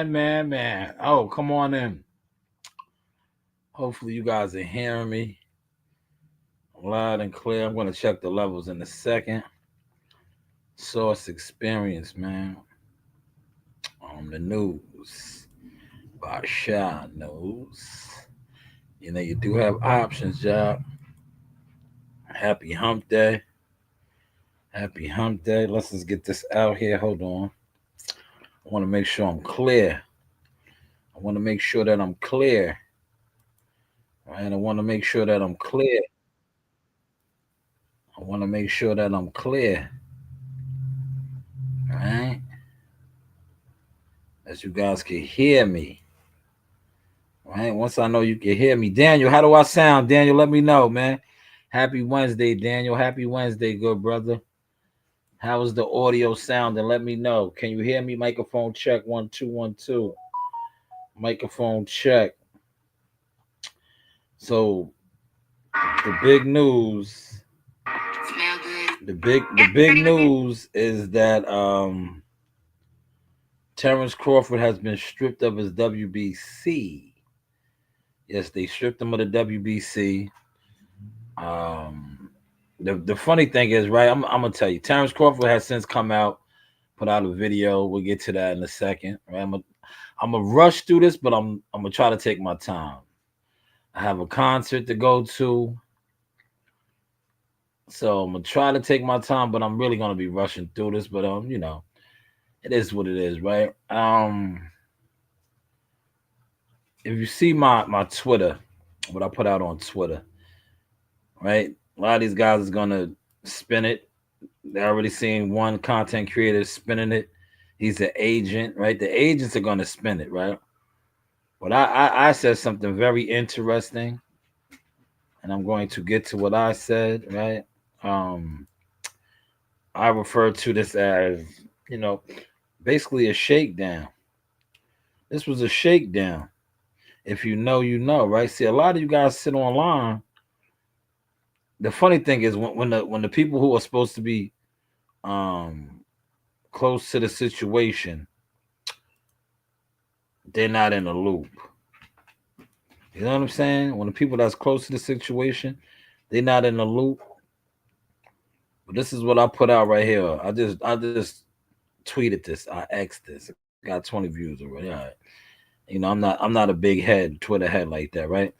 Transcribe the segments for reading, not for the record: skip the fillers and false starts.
Man. Oh, come on in. Hopefully, you guys are hearing me loud and clear. I'm going to check the levels in a second. Source experience, man. On the news by Shanewz. You know, you do have options, job. Happy hump day. Happy hump day. Let's just get this out here. Hold on. I want to make sure I'm clear. I want to make sure that I'm clear. Right? I want to make sure that I'm clear. I want to make sure that I'm clear. Right? As you guys can hear me. Right? Once I know you can hear me. Daniel, how do I sound? Daniel, let me know, man. Happy Wednesday, Daniel. Happy Wednesday, good brother. How is the audio sounding? Let me know. Can you hear me? Microphone check 1 2 1 2. Microphone check. So the big news. The big news is that Terrence Crawford has been stripped of his WBC. Yes, they stripped him of the WBC. The funny thing is, right? I'm gonna tell you, Terrence Crawford has since come out, put out a video. We'll get to that in a second. Right? I'm gonna rush through this, but I'm gonna try to take my time. I have a concert to go to, so I'm gonna try to take my time, but I'm really gonna be rushing through this. But you know, it is what it is, right? If you see my Twitter, what I put out on Twitter, right? A lot of these guys is gonna spin it. They're already seeing one content creator spinning it. He's an agent, right? The agents are gonna spin it, right? But I said something very interesting, and I'm going to get to what I said, right? Um, I refer to this as, you know, basically a shakedown. This was a shakedown. If you know, you know, right? See, a lot of you guys sit online. The funny thing is when the people who are supposed to be um close to the situation, they're not in the loop. You know what I'm saying? When the people that's close to the situation, they're not in the loop. But this is what I put out right here. I just tweeted this. I X'd this. Got 20 views already. All right. You know, I'm not a big head, Twitter head like that, right?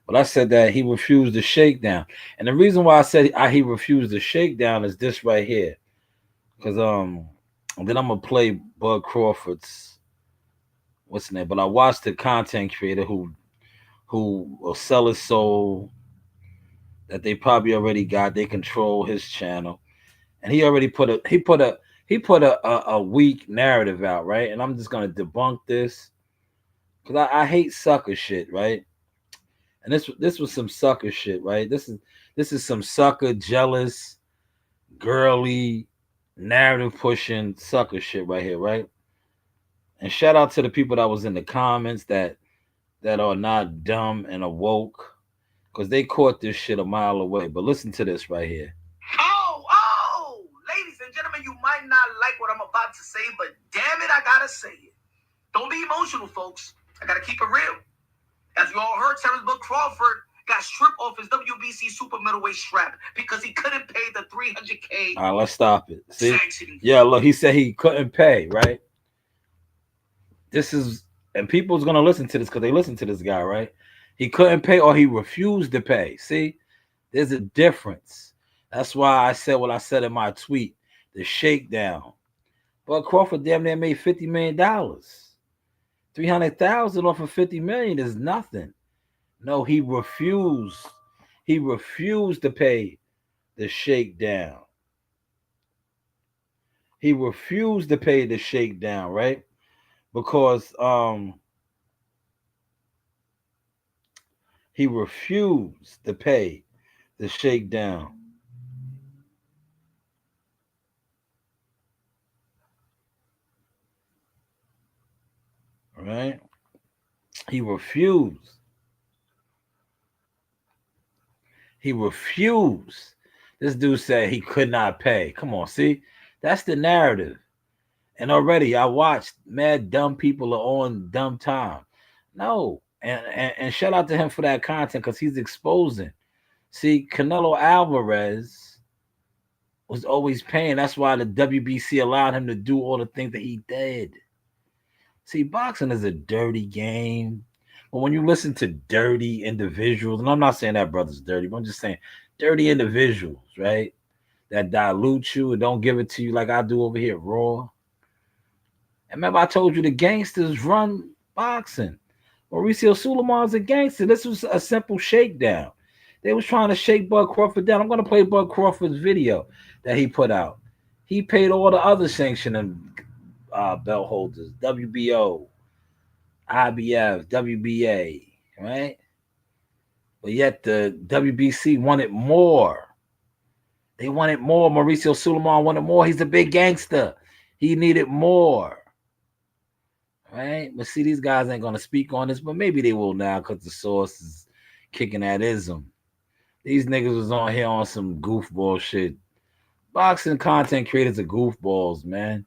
But I said that he refused the shakedown. And the reason why I said he refused the shakedown is this right here. Because and then I'm gonna play Bud Crawford's what's the name? But I watched the content creator who will sell his soul, that they probably already got. They control his channel, and he already put a weak narrative out, right? And I'm just gonna debunk this because I hate sucker shit, right? And this was some sucker shit, right? This is some sucker jealous, girly, narrative pushing sucker shit right here, right? And shout out to the people that was in the comments that are not dumb and awoke, because they caught this shit a mile away. But listen to this right here. Oh, ladies and gentlemen, you might not like what I'm about to say, but damn it, I gotta say it. Don't be emotional, folks. I gotta keep it real. As you all heard, Terrence Crawford got stripped off his WBC super middleweight strap because he couldn't pay the $300K. All right, let's stop it. See? Yeah, look, he said he couldn't pay, right? This is, and people's gonna listen to this because they listen to this guy, right? He couldn't pay or he refused to pay. See, there's a difference. That's why I said what I said in my tweet, the shakedown. But Crawford damn near made $50 million. 300,000 off of 50 million is nothing. No, he refused. He refused to pay the shakedown. He refused to pay the shakedown, right? Because He refused to pay the Shakedown. Right? He refused. He refused. This dude said he could not pay. Come on, see? That's the narrative. And already I watched mad dumb people are on dumb time. No. And shout out to him for that content because he's exposing. See, Canelo Alvarez was always paying. That's why the WBC allowed him to do all the things that he did. See, boxing is a dirty game. But when you listen to dirty individuals, and I'm not saying that brother's dirty, but I'm just saying dirty individuals, right? That dilute you and don't give it to you like I do over here, raw. And remember, I told you the gangsters run boxing. Mauricio Suleiman's a gangster. This was a simple shakedown. They was trying to shake Bud Crawford down. I'm going to play Bud Crawford's video that he put out. He paid all the other sanctioning belt holders, WBO, IBF, WBA, right? But yet the WBC wanted more. They wanted more. Mauricio Suleiman wanted more. He's a big gangster. He needed more. Right? But see, these guys ain't going to speak on this, but maybe they will now because the source is kicking at ism. These niggas was on here on some goofball shit. Boxing content creators are goofballs, man.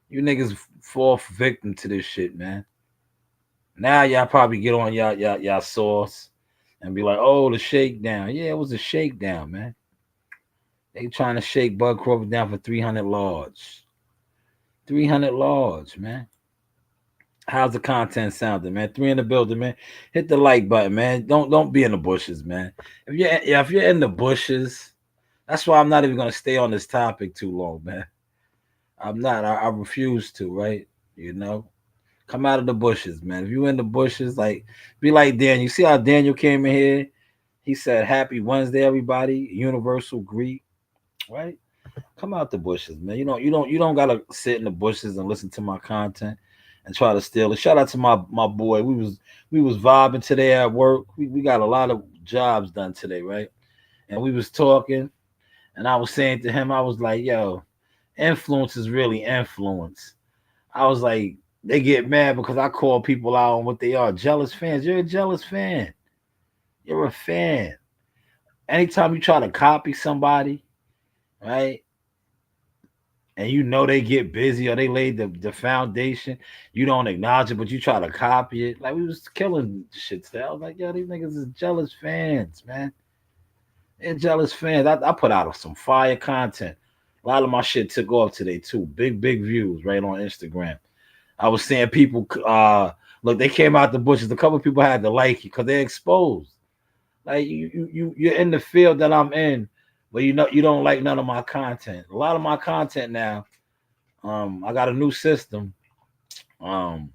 You niggas fall victim to this shit, man. Now y'all probably get on y'all source and be like, oh, the shakedown. Yeah, it was a shakedown, man. They trying to shake Bud Crawford down for 300 large. 300 large, man. How's the content sounding, man? 3 in the building, man. Hit the like button, man. Don't be in the bushes, man. If you're in the bushes, that's why I'm not even gonna stay on this topic too long, man. I'm not. I refuse to, right? You know, come out of the bushes, man. If you in the bushes, like be like Daniel. You see how Daniel came in here? He said, "Happy Wednesday, everybody." Universal greet, right? Come out the bushes, man. You don't gotta sit in the bushes and listen to my content and try to steal it. Shout out to my boy. We was vibing today at work. We got a lot of jobs done today, right? And we was talking, and I was saying to him, I was like, yo, influence is really influence. I was like, they get mad because I call people out on what they are. Jealous fans. You're a jealous fan. You're a fan. Anytime you try to copy somebody, right? And you know they get busy or they laid the foundation, you don't acknowledge it, but you try to copy it. Like we was killing shit today. I was like, yo, these niggas is jealous fans, man. They're jealous fans. I put out some fire content. A lot of my shit took off today too. Big views right on Instagram. I was seeing people look, they came out the bushes. A couple of people had to like you because they're exposed. Like you're in the field that I'm in, but you know you don't like none of my content. A lot of my content now, I got a new system. Um,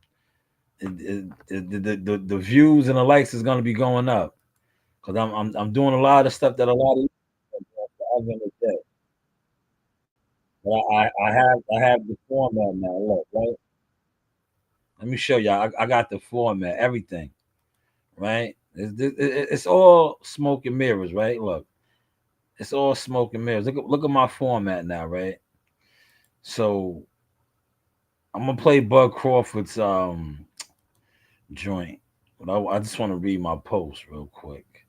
the views and the likes is gonna be going up because I'm doing a lot of stuff that a lot of you have in the day. But I have the format now. Look, right? Let me show y'all. I got the format, everything, right? It's all smoke and mirrors, right? Look, it's all smoke and mirrors. Look at my format now, right? So I'm gonna play Bud Crawford's joint, but I just want to read my post real quick.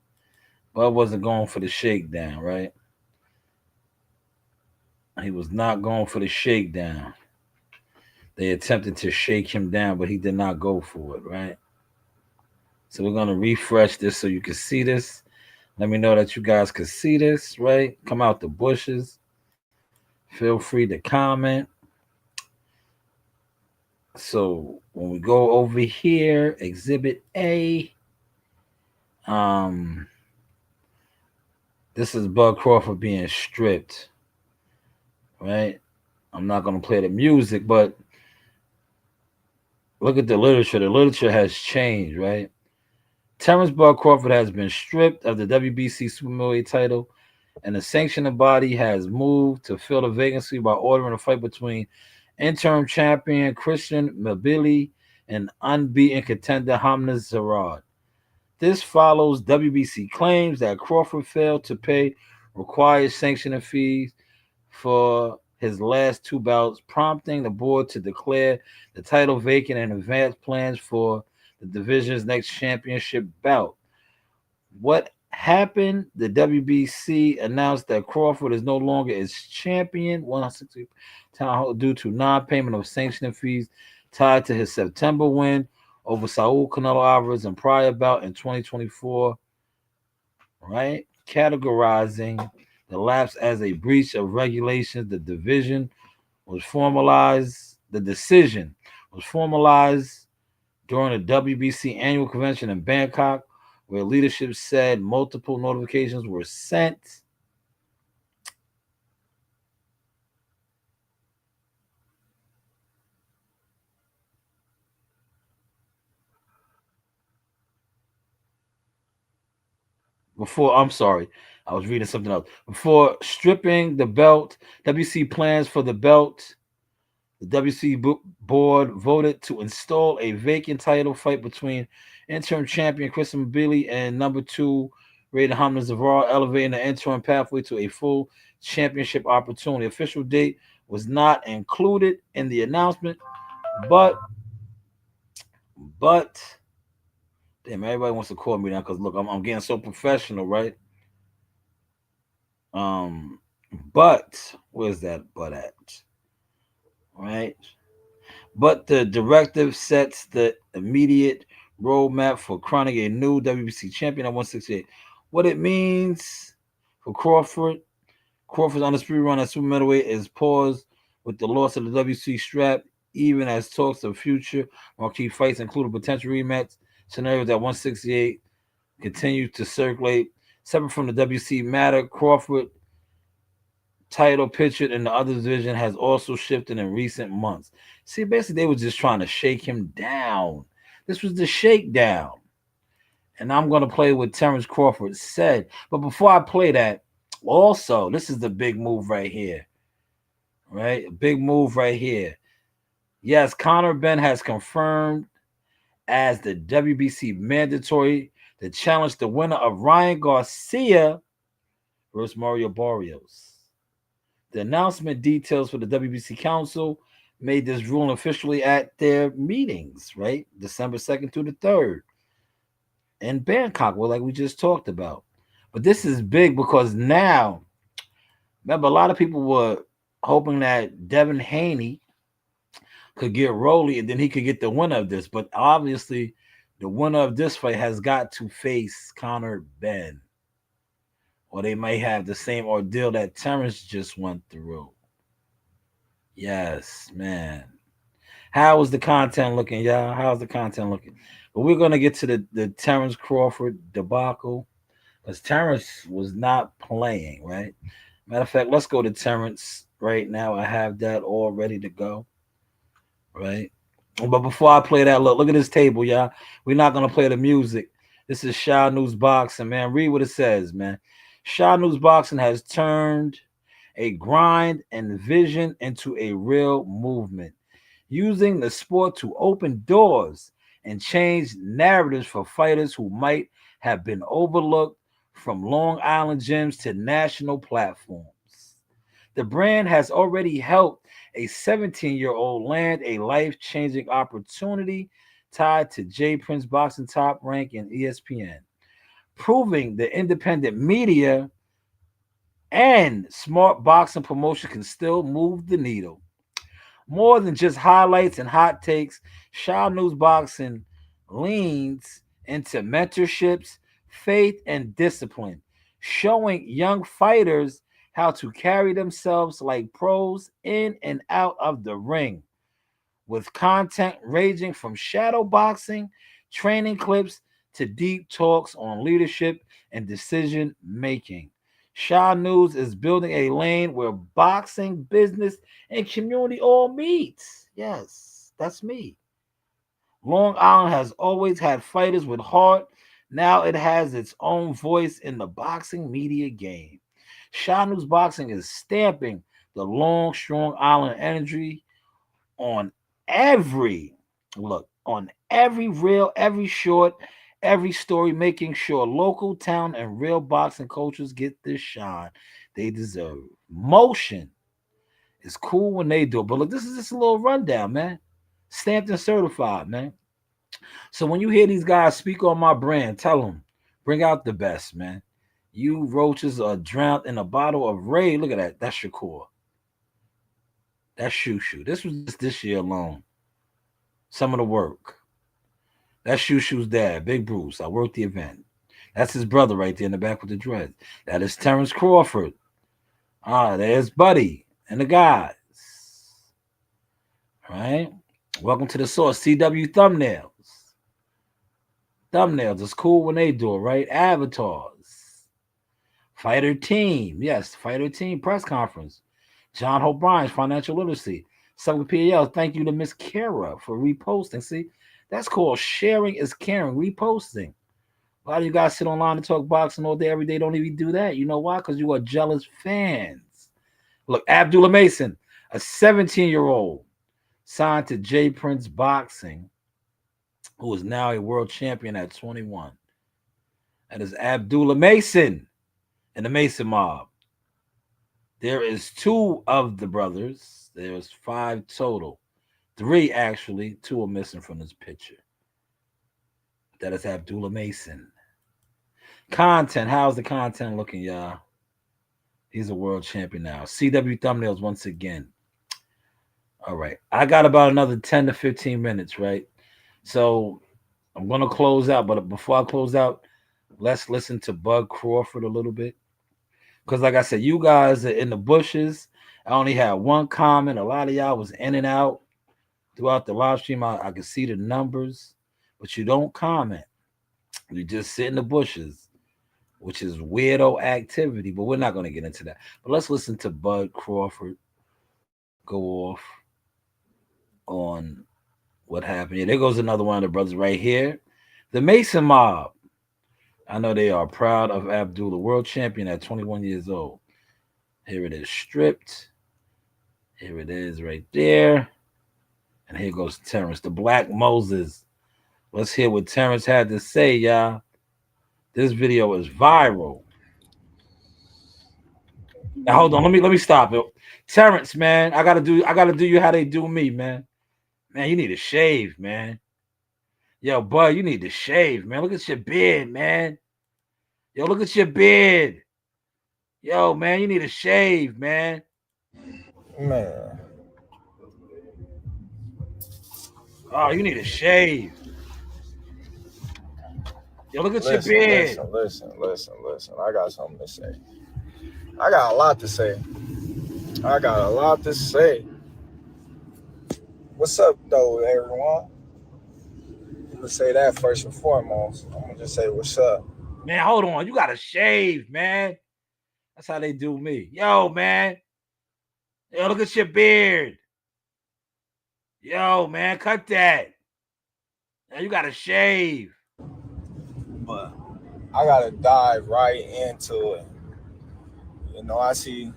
Bud wasn't going for the shakedown, right? He was not going for the shakedown. They attempted to shake him down, but he did not go for it, right? So we're gonna refresh this so you can see this. Let me know that you guys can see this, right? Come out the bushes. Feel free to comment. So when we go over here, Exhibit A, um, this is Bud Crawford being stripped, right? I'm not gonna play the music, but look at the literature. The literature has changed, right? Terrence Bud Crawford has been stripped of the WBC Super Middleweight title, and the sanctioning body has moved to fill the vacancy by ordering a fight between interim champion Christian Mabili and unbeaten contender Hamza Zarad. This follows WBC claims that Crawford failed to pay required sanctioning fees for his last two bouts, prompting the board to declare the title vacant and advance plans for the division's next championship bout. What happened? The WBC announced that Crawford is no longer its champion 160 town hall due to non-payment of sanctioning fees tied to his September win over Saul Canelo Alvarez and prior bout in 2024. Right, categorizing the lapse as a breach of regulations. Was formalized. The decision was formalized during the WBC annual convention in Bangkok, where leadership said multiple notifications were sent. Before, I'm sorry, I was reading something else. Before stripping the belt, WC plans for the belt. The WC board voted to install a vacant title fight between interim champion Christian Billy and number two rated Hamza Zavar, elevating the interim pathway to a full championship opportunity. Official date was not included in the announcement, but but damn, everybody wants to call me now because look, I'm getting so professional, right? Um, but where's that but at? Right? But the directive sets the immediate roadmap for crowning a new WBC champion at 168. What it means for Crawford's undisputed run at super middleweight is paused with the loss of the WC strap, even as talks of future marquee fights, including potential rematch scenarios at 168, continue to circulate. Separate from the WC matter, Crawford title pictured in the other division has also shifted in recent months. See, basically, they were just trying to shake him down. This was the shakedown. And I'm going to play what Terrence Crawford said. But before I play that, also, this is the big move right here. Right? A big move right here. Yes, Conor Ben has confirmed as the WBC mandatory to challenge the winner of Ryan Garcia versus Mario Barrios. The announcement details for the WBC Council made this ruling officially at their meetings, right? December 2nd through the 3rd in Bangkok, well, like we just talked about. But this is big because now, remember, a lot of people were hoping that Devin Haney could get Rolly and then he could get the winner of this. But obviously, the winner of this fight has got to face Conor Ben. Or they may have the same ordeal that Terrence just went through. Yes, man. How is the content looking, y'all? How's the content looking? But we're gonna get to the Terrence Crawford debacle because Terrence was not playing, right? Matter of fact, let's go to Terrence right now. I have that all ready to go, right? But before I play that, look at this table, y'all. We're not gonna play the music. This is Shanewz Boxing, man. Read what it says, man. Shanewz Boxing has turned a grind and vision into a real movement, using the sport to open doors and change narratives for fighters who might have been overlooked, from Long Island gyms to national platforms. The brand has already helped a 17-year-old land a life-changing opportunity tied to J Prince Boxing Top Rank and ESPN, proving the independent media and smart boxing promotion can still move the needle. More than just highlights and hot takes, Shanewz Boxing leans into mentorships, faith, and discipline, showing young fighters how to carry themselves like pros in and out of the ring, with content ranging from shadow boxing, training clips, to deep talks on leadership and decision making. Shanewz is building a lane where boxing, business, and community all meets. Yes, that's me. Long Island has always had fighters with heart. Now it has its own voice in the boxing media game. Shanewz Boxing is stamping the long, strong island energy on every on every reel, every short, every story, making sure local, town, and real boxing coaches get this shine they deserve. Motion is cool when they do it. But look, this is just a little rundown, man. Stamped and certified, man. So when you hear these guys speak on my brand, tell them, bring out the best, man. You roaches are drowned in a bottle of Ray. Look at that. That's Shakur. That's Shoo Shoo. This was just this year alone. Some of the work. That's Shoo Shoo's dad, Big Bruce. I worked the event. That's his brother right there in the back with the dreads. That is Terrence Crawford. There's Buddy and the guys. All right. Welcome to the source. CW thumbnails. Thumbnails is cool when they do it, right? Avatars. Fighter team. Yes, fighter team press conference. John O'Brien's financial literacy. Subway PL. Thank you to Miss Kara for reposting. See, that's called sharing is caring. Reposting. A lot of you guys sit online and talk boxing all day, every day. Don't even do that. You know why? Because you are jealous fans. Look, Abdullah Mason, a 17-year-old, signed to J Prince Boxing, who is now a world champion at 21. That is Abdullah Mason and the Mason mob. There is 2 of the brothers. There's 5 total. 3 actually. 2 are missing from this picture. That is Abdullah Mason. Content. How's the content looking, y'all? He's a world champion now. CW thumbnails once again. All right. I got about another 10 to 15 minutes, right? So I'm going to close out. But before I close out, let's listen to Bud Crawford a little bit. Because like I said, you guys are in the bushes. I only had 1 comment. A lot of y'all was in and out throughout the live stream. I could see the numbers. But you don't comment. You just sit in the bushes, which is weirdo activity. But we're not going to get into that. But let's listen to Bud Crawford go off on what happened. Yeah, there goes another one of the brothers right here. The Mason mob. I know they are proud of Abdullah, world champion at 21 years old. Here it is stripped. Here it is right there. And here goes Terrence, the Black Moses. Let's hear what Terrence had to say, y'all. This video is viral. Now hold on, let me stop it. Terrence, man, I gotta do you how they do me, man. Man, you need to shave, man. Yo, Bud, you need to shave, man. Look at your beard, man. Yo, look at your beard. Yo, man, you need to shave, man. Man. Oh, you need to shave. Yo, look at your beard. Listen. I got something to say. I got a lot to say. What's up, though, everyone? I'm going to say that first and foremost. I'm going to just say what's up. Man, hold on. You got to shave, man. That's how they do me. Yo, man. Yo, look at your beard. Yo, man, cut that. Now you got to shave. But I got to dive right into it. You know, I see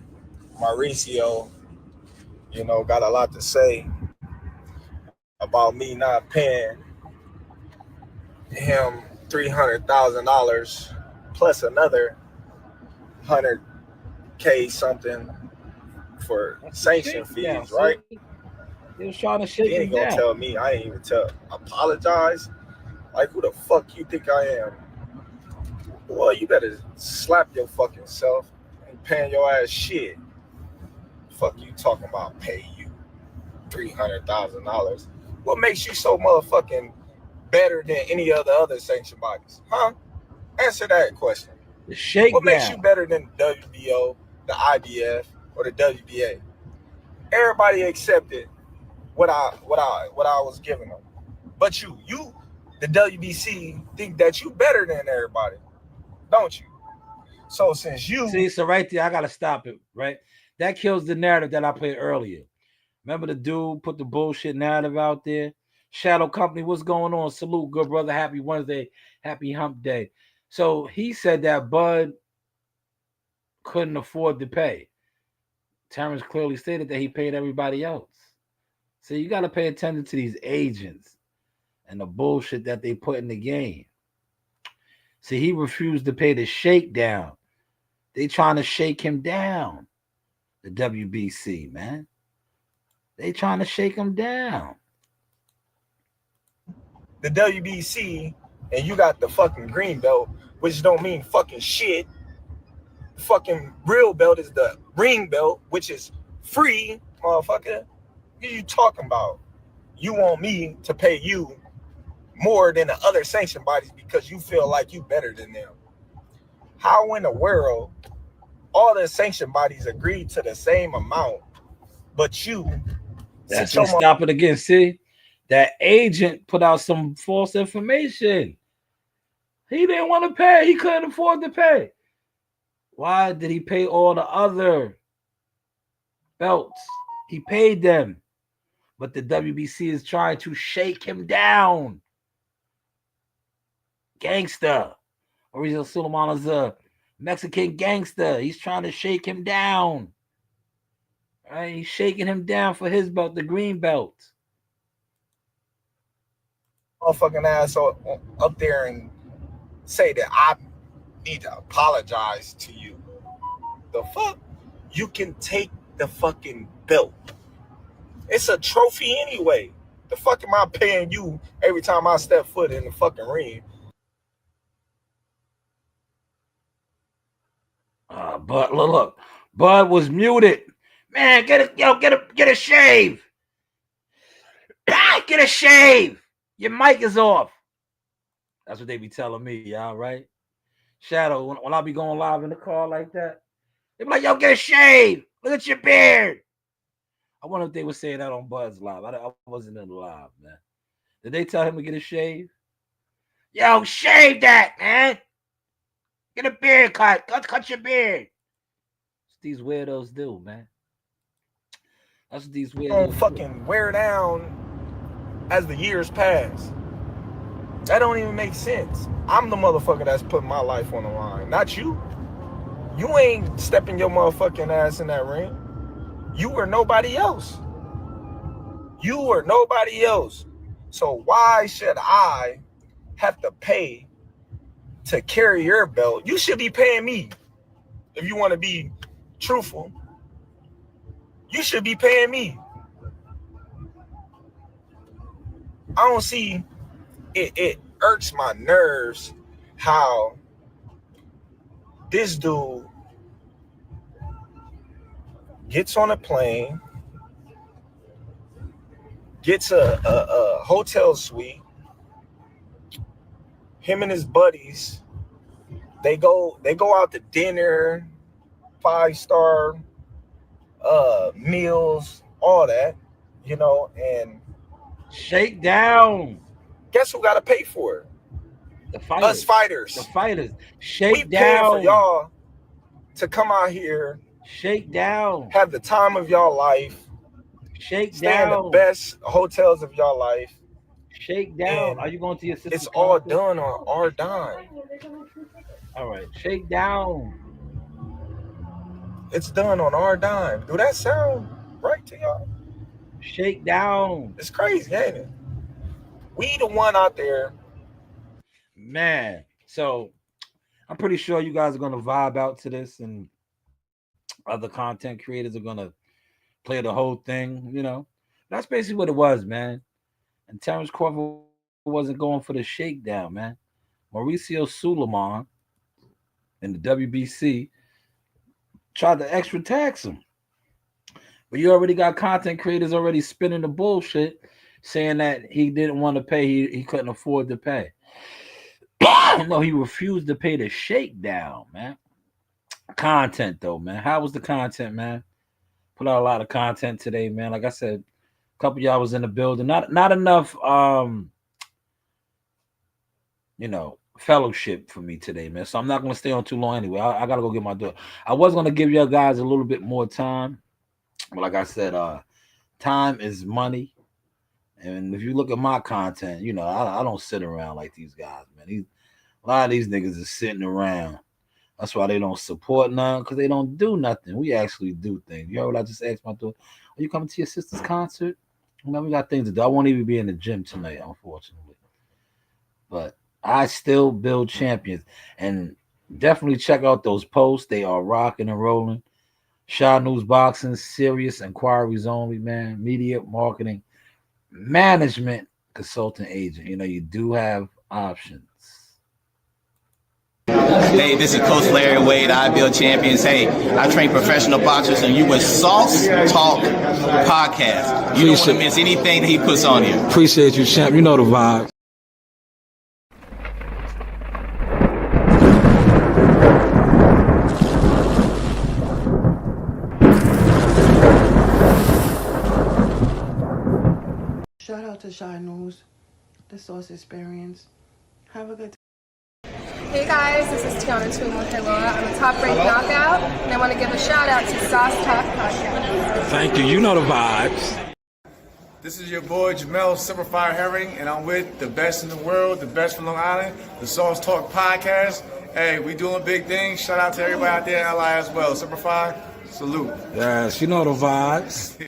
Mauricio, you know, got a lot to say about me not paying him $300,000 plus another $100K something for sanction fees, right? He was trying to shake He ain't gonna tell me. I ain't even apologize. Like, who the fuck you think I am? Well, you better slap your fucking self. Ain't paying your ass shit. Fuck you talking about pay you $300,000. What makes you so motherfucking better than any of the other sanction bodies? Huh? Answer that question. The Shakedown. What makes you better than the WBO, the IBF, or the WBA? Everybody accepted what I was giving them. But you, the WBC, think that you better than everybody, don't you? So since you see, so right there, I gotta stop it. Right, that kills the narrative that I played earlier. Remember the dude put the bullshit narrative out there? Shadow Company, what's going on? Salute, good brother. Happy Wednesday. Happy hump day. So he said that Bud couldn't afford to pay. Terrence clearly stated that he paid everybody else. So you got to pay attention to these agents and the bullshit that they put in the game. See, he refused to pay the shakedown. They trying to shake him down. The WBC, man. They trying to shake him down. The WBC, and you got the fucking green belt, which don't mean fucking shit. The fucking real belt is the ring belt, which is free, motherfucker. What are you talking about? You want me to pay you more than the other sanction bodies because you feel like you better than them. How in the world all the sanction bodies agreed to the same amount, but you sit That's your let's stop it again. See, that agent put out some false information. He didn't want to pay. He couldn't afford to pay. Why did he pay all the other belts? He paid them. But the WBC is trying to shake him down. Gangster. Original Suleiman is a Mexican gangster. He's trying to shake him down. Right? He's shaking him down for his belt, the green belt. motherfucking ass up there and say that I need to apologize to you. The fuck? You can take the fucking belt. It's a trophy anyway. The fuck am I paying you every time I step foot in the fucking ring? But look, Bud was muted. Man, get a shave. Get a shave. Your mic is off. That's what they be telling me, y'all, right? Shadow, when I be going live in the car like that, they be like, yo, get a shave. Look at your beard. I wonder if they were saying that on Bud's live. I wasn't in the live, man. Did they tell him to get a shave? Yo, shave that, man. Get a beard cut. Cut your beard. That's what these weirdos do, man. That's what these weirdos Don't fucking wear down as the years pass. That don't even make sense. I'm the motherfucker that's putting my life on the line, not you. You ain't stepping your motherfucking ass in that ring. You were nobody else. You were nobody else. So why should I have to pay to carry your belt? You should be paying me. If you want to be truthful, you should be paying me. I don't see it. It irks my nerves how this dude gets on a plane, gets a hotel suite. Him and his buddies, they go out to dinner, 5-star meals, all that, and Shakedown. guess who got to pay for it? The fighters. Us fighters. The fighters. We paying for Shakedown. y'all to come out here, Shakedown. have the time of y'all life, stay in the Shakedown. best hotels of y'all life. Shakedown. And Are you going to your sister's it's all concert? done on our dime. All right. Shakedown. It's done on our dime. Do that sound right to y'all? Shakedown. It's crazy, ain't it? We the one out there. Man. So I'm pretty sure you guys are going to vibe out to this, and other content creators are going to play the whole thing. That's basically what it was, man. And Terrence Crawford wasn't going for the shakedown, man. Mauricio Suleiman in the WBC tried to extra tax him. But you already got content creators already spinning the bullshit, saying that he didn't want to pay, he couldn't afford to pay. No, he refused to pay the shakedown, man. Content though, man. How was the content, man? Put out a lot of content today, man. Like I said, a couple of y'all was in the building. Not enough fellowship for me today, man. So I'm not gonna stay on too long anyway. I gotta go get my door. I was gonna give y'all guys a little bit more time, but like I said, time is money. And if you look at my content, I don't sit around like these guys, man. A lot of these niggas is sitting around. That's why they don't support none, because they don't do nothing. We actually do things. You heard what I just asked my daughter? Are you coming to your sister's concert? We got things to do. I won't even be in the gym tonight, unfortunately. But I still build champions. And definitely check out those posts. They are rocking and rolling. Shanewz Boxing, serious inquiries only, man. Media, marketing, management, consultant, agent. You do have options. Hey, this is Coach Larry Wade, I Build Champions. Hey, I train professional boxers, and you with Sauce Talk Podcast. You don't want to miss anything that he puts on here. Appreciate you, champ. You know the vibe. Shout out to Shanewz, the Sauce Experience. Have a good time. Hey guys, this is Tiana Tumuhiloa. I'm a top-ranked knockout, and I want to give a shout-out to Sauce Talk Podcast. Thank you. You know the vibes. This is your boy Jamel Simplify Herring, and I'm with the best in the world, the best from Long Island, the Sauce Talk Podcast. Hey, we doing big things. Shout out to everybody out there in LI as well. Simplify, salute. Yes, you know the vibes.